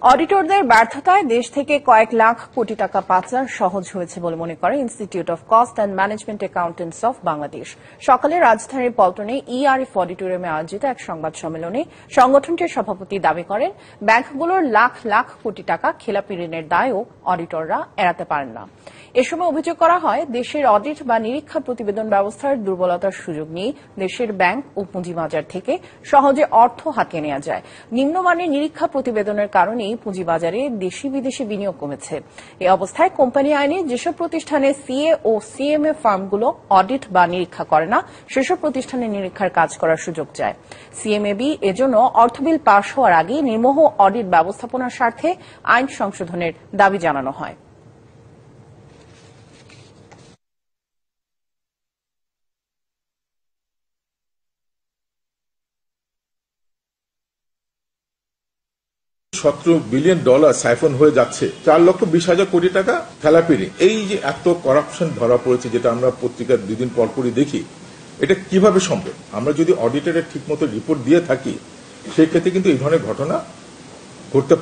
অডিটরদের ব্যর্থতায় দেশ থেকে কয়েক লাখ কোটি টাকা পাচার সহজ হয়েছে বলে মনে করে institute of cost and management accountants of Bangladesh. সকালে রাজধানীর পল্টনে ইআরএফ অডিটোরিয়ামে আয়োজিত এক সংবাদ সম্মেলনে সংগঠনটির সভাপতি দাবি করেন, ব্যাংকগুলোর লাখ লাখ কোটি টাকা খেলাপি ঋণের দায়ও অডিটররা এড়াতে পারেন না। এ সময় অভিযোগ করা হয়, দেশের অডিট বা নিরীক্ষা প্রতিবেদন ব্যবস্থার দুর্বলতার সুযোগ নিয়ে দেশের ব্যাংক ও পুঁজিবাজার থেকে সহজে অর্থ হাতিয়ে নেওয়া যায়। নিম্নমানের নিরীক্ষা প্রতিবেদনের কারণে পুঁজিবাজারে দেশি বিদেশি বিনিয়োগ কমেছে। এ অবস্থায় কোম্পানি আইনে যেসব প্রতিষ্ঠানে সিএ ও সিএমএ ফার্মগুলো অডিট বা নিরীক্ষা করে না, সেসব প্রতিষ্ঠানে নিরীক্ষার কাজ করার সুযোগ চায়। সিএমএবি এজন্য অর্থবিল পাশ হওয়ার আগে নির্মোহ অডিট ব্যবস্থাপনার স্বার্থে আইন সংশোধনের দাবি জানানো হয়। $17 বিলিয়ন সাইফন হয়ে যাচ্ছে, 4,20,000 কোটি টাকা খেলাপি ঋণ। এই যে এত করাপশন ধরা পড়েছে, যেটা আমরা পত্রিকার 2 দিন পরপরই দেখি, এটা কিভাবে সম্ভব? আমরা যদি অডিটরের ঠিক মতো রিপোর্ট দিয়ে থাকি, সেই ক্ষেত্রে কিন্তু এই ধরনের ঘটনা ঘটতে